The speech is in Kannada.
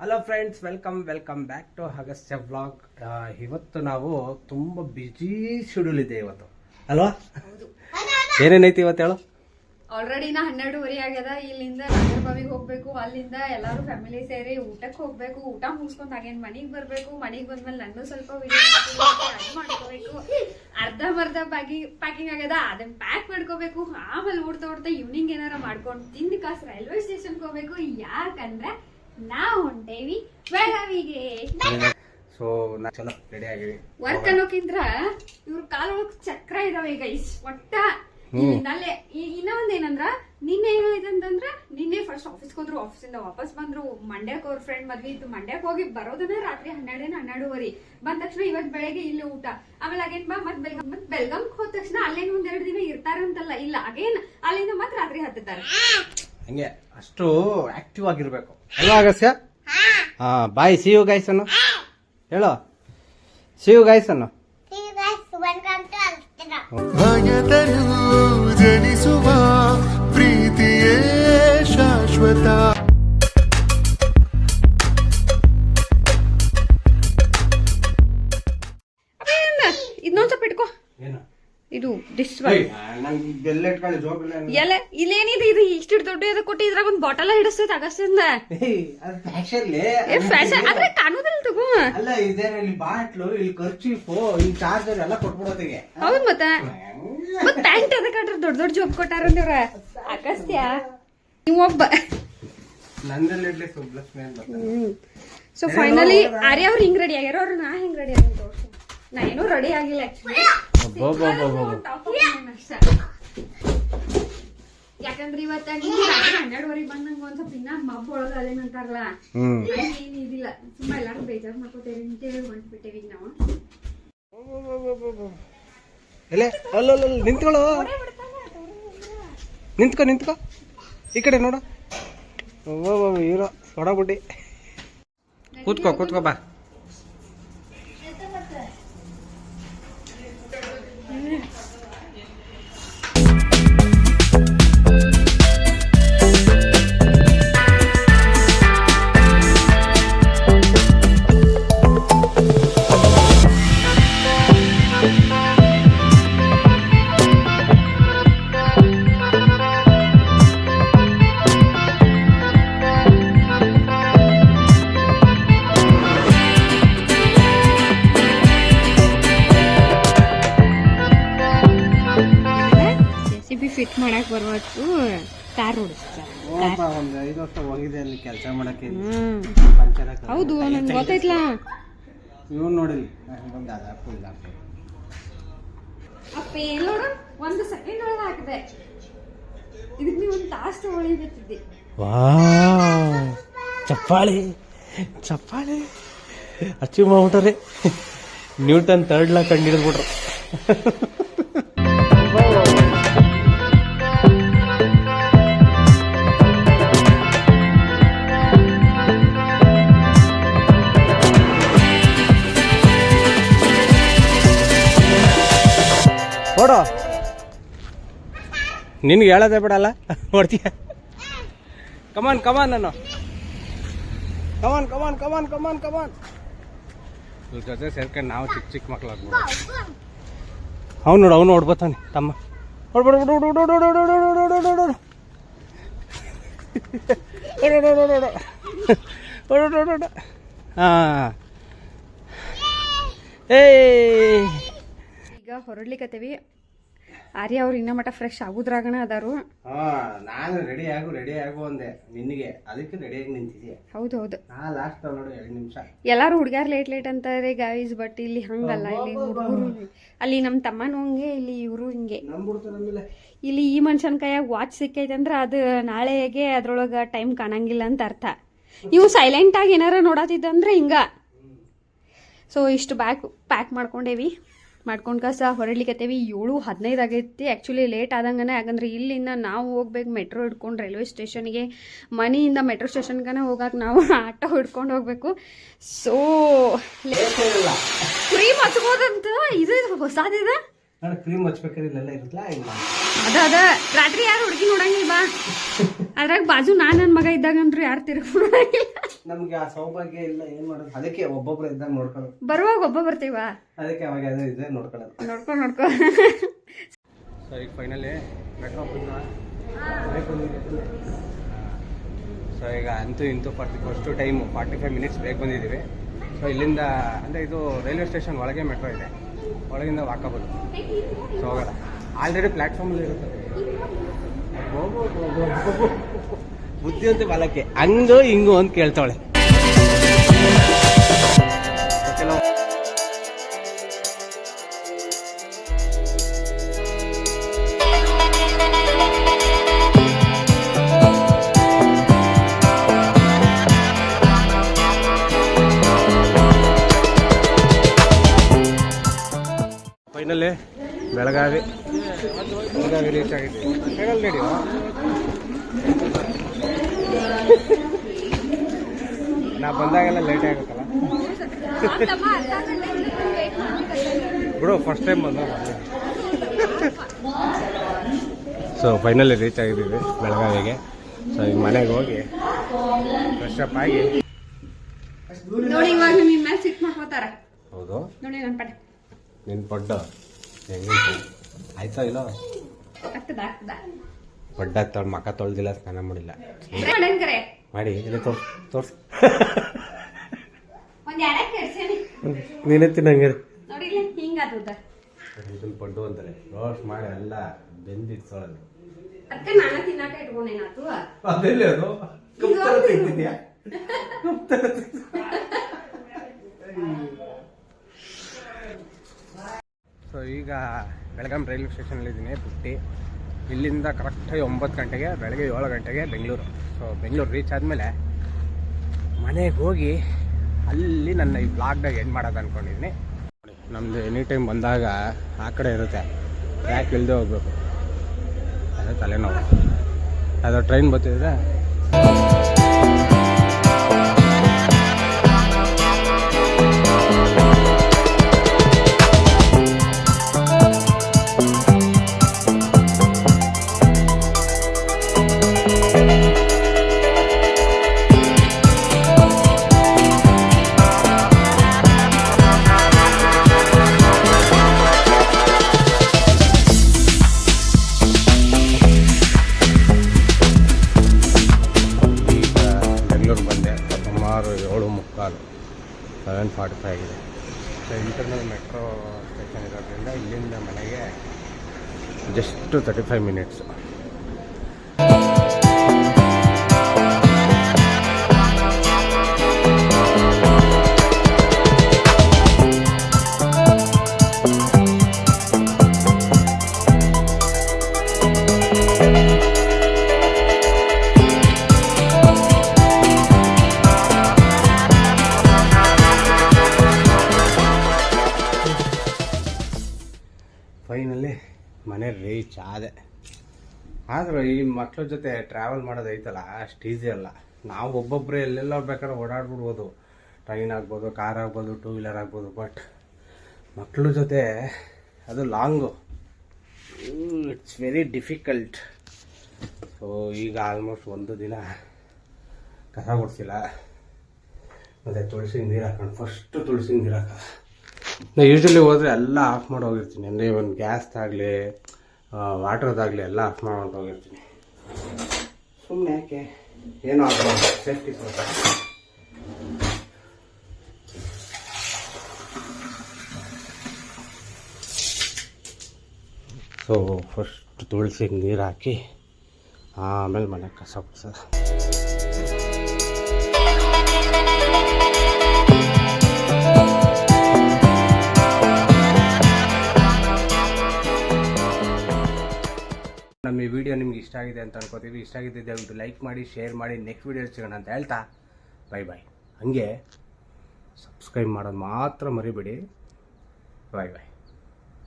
Hello friends, welcome back to Agastya vlog. ಇವತ್ತು ನಾವು ತುಂಬ ಬ್ಯುಸಿ ಶೆಡ್ಯೂಲ್ ಇದೆ ಇವತ್ತು ಅಲ್ವಾ? ಏನೇನೈತಿ ಇವತ್ತು ಹೇಳು? ಆಲ್ರೆಡಿ 12:30 ಆಗ್ಯದ. ಇಲ್ಲಿಂದ ನಾಗರಬಾವಿಗೆ ಹೋಗ್ಬೇಕು. ಅಲ್ಲಿಂದ ಎಲ್ಲಾರು ಫ್ಯಾಮಿಲಿ ಸೇರಿ ಊಟಕ್ಕೆ ಹೋಗ್ಬೇಕು. ಊಟ ಮುಗಿಸ್ಕೊಂಡ್ ಹಾಗೇನ್ ಮನಿಗ್ ಬರ್ಬೇಕು. ಮನಿಗ್ ಬಂದ್ಮೇಲೆ ನಾನು ಸ್ವಲ್ಪ ಮಾಡ್ಕೋಬೇಕು. ಅರ್ಧಂಬರ್ಧ ಪ್ಯಾಕಿಂಗ್ ಆಗ್ಯದ, ಅದನ್ನ ಪ್ಯಾಕ್ ಮಾಡ್ಕೋಬೇಕು. ಆಮೇಲೆ ಓಡ್ತಾ ಈವ್ನಿಂಗ್ ಏನಾರ ಮಾಡ್ಕೊಂಡು ತಿಂದ ಕಾಸು ರೈಲ್ವೆ ಸ್ಟೇಷನ್ ಹೋಗ್ಬೇಕು. ಯಾಕಂದ್ರೆ ನಾವು ಹೊಂಟೇವಿ ಬೆಳಗಾವಿಗೆ. ಸೊ ಚಲೋ ರೆಡಿ ಆಗಿವಿ. ವರ್ಕ್ ಅನ್ನೋಕ್ಕಿಂತ ಇವ್ರ ಕಾಲೊಳಗ್ ಚಕ್ರ ಇದಾವೆ ಈಗ. ಒಟ್ಟ ಅಲ್ಲೇ ಇನ್ನೊಂದೇನಂದ್ರ ನಿನ್ನೆ ಏನಾಯ್ತಂದ್ರ, ನಿನ್ನೆ ಫಸ್ಟ್ ಆಫೀಸ್ಗೆ ಹೋದ್ರು. ಆಫೀಸಿಂದ ವಾಪಸ್ ಬಂದ್ರು. ಮಂಡ್ಯಕ್ಕೆ ಅವ್ರ ಫ್ರೆಂಡ್ ಮದ್ವೆ ಇತ್ತು. ಮಂಡ್ಯಕ್ಕೆ ಹೋಗಿ ಬರೋದನ್ನ ರಾತ್ರಿ 12:30 ಬಂದ ತಕ್ಷಣ ಇವತ್ ಬೆಳಗ್ಗೆ ಇಲ್ಲಿ ಊಟ. ಆಮೇಲೆ ಅಗೇನ್ ಮತ್ ಬೆಲ್ಗಾಮ್ಗೆ ಹೋದ ತಕ್ಷಣ ಅಲ್ಲೇನ್ 1-2 ದಿನ ಇರ್ತಾರಂತಲ್ಲ, ಇಲ್ಲ ಅಗೇನ್ ಅಲ್ಲಿಂದ ಮತ್ ರಾತ್ರಿ ಹತ್ತಾರೆ. ಹಂಗೆ ಅಷ್ಟು ಆಕ್ಟಿವ್ ಆಗಿರ್ಬೇಕು ಅಲ್ವಾ ಅಗಸ್ತ್ಯ? ಹಾ, ಬಾಯ್. ಸಿ ಯು ಗೈಸ್ ಅನ್ನು ಹೇಳೋ. ಸಿ ಯು ಗೈಸ್ ಅನ್ನು. ಭಯದನು ಜನಿಸುವ ಪ್ರೀತಿಯೇ ಶಾಶ್ವತ. ಇದನ್ನೊಂದ್ ಸ್ವಲ್ಪ ಇಟ್ಕೋ. ಏನು ಇದು ದಿಸ್ ಎಲ್ಲ ಇಲ್ಲೇನಿದೆ, ಇದು ಇಷ್ಟು ದೊಡ್ಡ ಇದು ಕೊಟ್ಟು ಇದ್ರಾಗ ಒಂದ್ ಬಾಟಲ್ ಹಿಡಿಸ್ತೈತೆ ಅಗಸ್ತಿಂದ. ಫ್ಯಾಷನ್ ಆದ್ರೆ ಕಾಣೋದಿಲ್ಲ ತಗೋ. ಅಲ್ಲ, ಇಲ್ಲಿ ಬಾಟ್ಲು, ಇಲ್ಲಿ ಖರ್ಚೀಫು, ಇಲ್ಲಿ ಚಾರ್ಜರ್ ಎಲ್ಲ ಕೊಟ್ಬಿಡೋದಿಗೆ. ಹೌದ್ ಮತ್ತ ಪ್ಯಾಂಟ್ ಅದಕ್ಕೆ ದೊಡ್ಡ ಜಾಬ್ ಕೊಟ್ಟಾರಂದಿವ್ರ. ಅಗಸ್ತ್ಯ ನೀವೊಬ್ಬ. ನಂದಲ್ಲಿ ಸುಬ್ಲಕ್ಷ್ಮಿ ಅಂತ. ಸೊ ಫೈನಲಿ ಆರ್ಯ ಅವ್ರು ಹಿಂಗ್ ರೆಡಿ ಆಗ್ಯಾರ. ಅವ್ರು ನಾ ಹೆಂಗ್ ರೆಡಿ ಆಗಿ ತೋರ್ಸು. ನಾ ಏನೂ ರೆಡಿ ಆಗಿಲ್ಲ ಆಕ್ಚುಲಿ. ಯಾಕಂದ್ರೆ ಇವತ್ತ 12:30 ಬಂದಂಗ ಒಂದ್ ಸ್ವಲ್ಪ ಇನ್ನ ಮಬ್ಬ ಒಳಗ ಅದೇನಂತಾರಲ್ಲ, ಏನ್ ಇದಿಲ್ಲ. ಸುಮ್ಮನೆ ಎಲ್ಲಾರು ಬೇಜಾರ್ ಮಾಡ್ಕೋತೇವಿ ಅಂತೇಳಿ ಹೊಂಟ್ಬಿಟ್ಟೇವಿ ಈಗ ನಾವು. ನಿಂತ್ಕೋ ಈ ಕಡೆ ನೋಡ. ಇರೋ ಹೊಡಬಿಟ್ಟಿ. ಕೂತ್ಕೋ ಬಾ. ಫಿಟ್ ಮಾಡಕ್ ಬರ್ಬೇಕು. ಕಾರ್ ಓಡಿಸ್ತಾರೆ. ಒಂದ್ 5 ವರ್ಷ ಹೋಗಿದೆ ಅಲ್ಲಿ ಕೆಲಸ ಮಾಡಕ್ಕೆ. ಹೌದು, ನನ್ಗೆ ಗೊತ್ತೈತ್ಲಾ. ಇವ್ನು ನೋಡಿಲ್ಲ ಅಪ್ಪ ನೋಡು, 1 ಸೆಕೆಂಡ್ ಒಳಗ ಹಾಕಿದೆ. ಇದಕ್ಕೆ ನೀವು 1 ತಾಸು ತಗೊಳ್ಳಿದ್ದೆ. ಚಪ್ಪಾಳೆ ಅಚೀವ್ ಮಾಡ್ಬಿಟ್ರೆ. ನ್ಯೂಟನ್ 3rd ಲಾ ಕಂಡು ಹಿಡಿದ್ಬಿಟ್ರು. ನೋಡು, ನಿನ್ಗೆ ಹೇಳೋದೇ ಬಿಡಲ್ಲ, ನೋಡ್ತೀಯ. ಕಮಾನ್ ನಾನು ಕಮಾನ್ ಇವ್ರ ಜೊತೆ ಸೇರ್ಕೊಂಡು ನಾವು ಚಿಕ್ಕ ಮಕ್ಳಾಗ್ಬಿಡು. ಅವ್ನು ನೋಡ್ಬೋತಾನೆ ತಮ್ಮ. ಈಗ ಹೊರಡ್ಲಿಕ್ಕತ್ತೇವಿ. ಆರ್ಯ ಅವ್ರು ಇನ್ನ ಮಟ ಫ್ರೆಶ್ ಆಗುದ್ರಾಗಣ ಅದಾರು. ನಾನು ರೆಡಿ ಆಗು ಅಂದೆ ನಿನಗೆ, ಅದಕ್ಕೆ ರೆಡಿಯಾಗಿ ನಿಂತಿದ್ಯಾ. ಹೌದು ಲಾಸ್ಟ್ ನೋಡು 2 ನಿಮಿಷ. ಎಲ್ಲಾರು ಹುಡುಗ್ಯಾರ ಲೇಟ್ ಅಂತಾರೆ ಗಾಯ್ಸ್, ಬಟ್ ಇಲ್ಲಿ ಹಂಗಲ್ಲ. ಇಲ್ಲಿ ಹುಡುಗರು, ಅಲ್ಲಿ ನಮ್ ತಮ್ಮನೂ ಹಂಗೆ, ಇಲ್ಲಿ ಇವರು ಹಿಂಗೆ. ಇಲ್ಲಿ ಈ ಮನುಷ್ಯನ ಕೈಯಾಗ ವಾಚ್ ಸಿಕ್ಕೈತೆ ಅಂದ್ರ ಅದು ನಾಳೆಗೆ ಅದ್ರೊಳಗ ಟೈಮ್ ಕಾಣಂಗಿಲ್ಲ ಅಂತ ಅರ್ಥ. ನೀವು ಸೈಲೆಂಟ್ ಆಗಿ ಏನಾರ ನೋಡತ್ತಿದ್ದಂದ್ರೆ ಹಿಂಗ. ಸೊ ಇಷ್ಟು ಪ್ಯಾಕ್ ಮಾಡ್ಕೊಂಡೇವಿ. ಮಾಡ್ಕೊಂಡು ಕಸ ಹೊರಡ್ಲಿಕ್ಕತ್ತೇವಿ. 7:15 ಆಗೈತಿ. ಆ್ಯಕ್ಚುಲಿ ಲೇಟ್ ಆದಂಗನೆ, ಯಾಕಂದ್ರೆ ಇಲ್ಲಿಂದ ನಾವು ಹೋಗ್ಬೇಕು ಮೆಟ್ರೋ ಹಿಡ್ಕೊಂಡು ರೈಲ್ವೆ ಸ್ಟೇಷನ್ಗೆ. ಮನೆಯಿಂದ ಮೆಟ್ರೋ ಸ್ಟೇಷನ್ಗೆ ಹೋಗಕ್ಕೆ ನಾವು ಆಟೋ ಹಿಡ್ಕೊಂಡು ಹೋಗ್ಬೇಕು. ಸೊ ಫ್ರೀ ಮಚ್ಬೋದಂತ. ಇದು ಹೊಸದಿದೆ. ನಾನು ಕ್ರೀಮ್ ಹಚ್ಬೇಕಾದ್ರೆ ಇಲ್ಲೆಲ್ಲ ಇರುತ್ತಲ್ಲ ಹಿಂಗೆ ಮಾಡಿ ಅದ ರಾತ್ರಿ ಯಾರು ಹುಡುಗಿ ನೋಡಂಗಿಲ್ಲ ಬಾ ಅದ್ರಾಗ ಬಾಜು ನನ್ನ ಮಗ ಇದ್ದಾಗಂತ್ರು ಯಾರು ತಿರುಗಿ ನೋಡಂಗಿಲ್ಲ. ನಮ್ಗೆ ಆ ಸೌಭಾಗ್ಯ ಇಲ್ಲ, ಏನ್ ಮಾಡೋದು, ಅದಕ್ಕೆ ಒಬ್ಬೊಬ್ರು ಇದ್ದಾಗ ನೋಡ್ಕೊಳ್ಳೋದು. ಬರುವಾಗ ಒಬ್ಬ ಬರ್ತೀವ, ಅದಕ್ಕೆ ಅವಾಗ ಅದೇ ಇದ್ರೆ ನೋಡ್ಕೊಳ್ಳೋದು. ನೋಡ್ಕೊ ಸೊ ಈಗ ಫೈನಲಿ ಮೆಟ್ರೋ ಸೊ ಈಗ ಅಂತೂ ಇಂತೂ ಫಸ್ಟ್ ಟೈಮು 45 ಮಿನಿಟ್ಸ್ ಬ್ರೇಕ್ ಬಂದಿದ್ದೀವಿ. ಸೊ ಇಲ್ಲಿಂದ ಅಂದರೆ ಇದು ರೈಲ್ವೆ ಸ್ಟೇಷನ್ ಒಳಗೆ ಮೆಟ್ರೋ ಇದೆ, ಒಳಗಿಂದ ವಾಕಬಲ್. ಸೊ ಹೋಗಲ್ಲ, ಆಲ್ರೆಡಿ ಪ್ಲ್ಯಾಟ್ಫಾರ್ಮಲ್ಲಿ ಇರುತ್ತೆ. ಬುದ್ಧಿವಂತ ಬಾಲಕ್ಕೆ ಹಂಗೋ ಹಿಂಗೋ ಅಂತ ಕೇಳ್ತಾಳೆ. ಫೈನಲಿ ಬೆಳಗಾವಿ ರೀಚ್ ಆಗಿದ್ದೀವಿ. ಹೇಗಲ್ ನಡೆಯುವ ನಾ ಬಂದಾಗೆಲ್ಲ ಲೇಟ್ ಆಗುತ್ತಲ್ಲ ಬಿಡು, ಫಸ್ಟ್ ಟೈಮ್ ಬಂದ. ಸೊ ಫೈನಲಿ ರೀಚ್ ಆಗಿದ್ದೀವಿ ಬೆಳಗಾವಿಗೆ. ಸೊ ಈಗ ಮನೆಗೆ ಹೋಗಿ ಫ್ರೆಶ್ ಅಪ್ ಆಗಿ ನೋಡಿ ಇವಾಗ ನಿಮ್ಮ ಮೇಲೆ ಸಿಟ್ ಮಾಡ್ಕೋತಾರ. ಹೌದು ನೋಡಿ ನನ್ನ ಪಡೆ ನಿನ್ನ ಪಡ್ಡು ಹೆಂಗೆ ಆಯ್ತಾ ಇಲ್ಲ? ಪಡ್ಡ ತೊಳ್ ಮಕ್ಕ ತೊಳ್ದಿಲ್ಲ, ಸ್ನಾನ ಮಾಡಿಲ್ಲ. ಮಾಡಿ ಇಲ್ಲ ತೋರ್ಸ್ ನೀನೇ ತಿನ್ನಂಗೆ ಇದನ್ನ ಪಡ್ಡು ಅಂತಾರೆ. ರೋಸ್ಟ್ ಮಾಡಿ ಎಲ್ಲ ಬೆಂದಿಡ್ಸೋಳದು. ಅದೆಲ್ಲ ಅದು ತಿಂತಿದ್ಯಾ? ಸೊ ಈಗ ಬೆಳಗಾಂ ರೈಲ್ವೆ ಸ್ಟೇಷನಲ್ಲಿದ್ದೀನಿ ಪುಟ್ಟಿ. ಇಲ್ಲಿಂದ ಕರೆಕ್ಟಾಗಿ 9 ಗಂಟೆಗೆ, ಬೆಳಗ್ಗೆ 7 ಗಂಟೆಗೆ ಬೆಂಗಳೂರು. ಸೊ ಬೆಂಗಳೂರು ರೀಚ್ ಆದಮೇಲೆ ಮನೆಗೆ ಹೋಗಿ ಅಲ್ಲಿ ನನ್ನ ಈ ಬ್ಲಾಗ್ದಾಗ ಎಂಡ್ ಮಾಡೋದು ಅಂದ್ಕೊಂಡಿದ್ದೀನಿ. ನಮ್ಮದು ಎನಿ ಟೈಮ್ ಬಂದಾಗ ಆ ಕಡೆ ಇರುತ್ತೆ, ಯಾಕೆ ಇಲ್ಲದೆ ಹೋಗ್ಬೇಕು, ಅದೇ ತಲೆನೋವು. ಅದು ಟ್ರೈನ್ ಬರ್ತಿದ್ರೆ ಸುಮಾರು 7:45, 7:45 ಆಗಿದೆ. ಸೊ ಇಂಟರ್ನಲ್ ಮೆಟ್ರೋ ಸ್ಟೇಷನ್ ಇರೋದ್ರಿಂದ ಇಲ್ಲಿಂದ ಮನೆಗೆ ಜಸ್ಟ್ 35 ಮಿನಿಟ್ಸು. ಫೈನಲಿ ಮನೆ ರೀಚ್ ಆದೆ. ಆದರೂ ಈ ಮಕ್ಳ ಜೊತೆ ಟ್ರಾವೆಲ್ ಮಾಡೋದೈತಲ್ಲ ಅಷ್ಟು ಈಸಿ ಅಲ್ಲ. ನಾವು ಒಬ್ಬೊಬ್ಬರೇ ಎಲ್ಲೆಲ್ಲ ಬೇಕಾದ್ರೆ ಓಡಾಡ್ಬಿಡ್ಬೋದು, ಟ್ರೈನ್ ಆಗ್ಬೋದು, ಕಾರ್ ಆಗ್ಬೋದು, 2 ವೀಲರ್ ಆಗ್ಬೋದು. ಬಟ್ ಮಕ್ಳ ಜೊತೆ ಅದು long, it's very difficult. So ಈಗ ಆಲ್ಮೋಸ್ಟ್ 1 ದಿನ ಕಸ ಗುಡಿಸಿಲ್ಲ, ಮತ್ತು ತುಳಸಿಗೆ ನೀರು ಹಾಕೊಂಡು ಫಸ್ಟು ತುಳಸಿಗೆ ನೀರು ಹಾಕೋದು. ನಾನು ಯೂಶ್ವಲಿ ಹೋದರೆ ಎಲ್ಲ ಆಫ್ ಮಾಡಿ ಹೋಗಿರ್ತೀನಿ. ಅಂದರೆ ಒಂದು ಗ್ಯಾಸ್ದಾಗಲಿ ವಾಟ್ರದಾಗಲಿ ಎಲ್ಲ ಆಫ್ ಮಾಡ್ಕೊಂಡು ಹೋಗಿರ್ತೀನಿ. ಸುಮ್ಮನೆ ಯಾಕೆ, ಏನೋ ಆಗಲ್ಲ, ಸೇಫ್ಟಿ ಸ್ವಲ್ಪ. ಸೊ ಫಸ್ಟ್ ತುಳಸಿಗೆ ನೀರು ಹಾಕಿ ಆಮೇಲೆ ಮನೆ ಕಸ ಗುಡಿಸೋದು. ನಮ್ಮ ಈ ವಿಡಿಯೋ ನಿಮ್ಗೆ ಇಷ್ಟ ಆಗಿದೆ ಅಂತ ಅನ್ಕೋತೀವಿ. ಇಷ್ಟ ಆಗಿದೆ ದಯವಿಟ್ಟು ಲೈಕ್ ಮಾಡಿ, ಶೇರ್ ಮಾಡಿ. ನೆಕ್ಸ್ಟ್ ವಿಡಿಯೋ ಸಿಗೋಣ ಅಂತ ಹೇಳ್ತಾ ಬಾಯ್. ಹಾಗೆ ಸಬ್ಸ್ಕ್ರೈಬ್ ಮಾಡೋದು ಮಾತ್ರ ಮರಿಬೇಡಿ. ಬಾಯ್.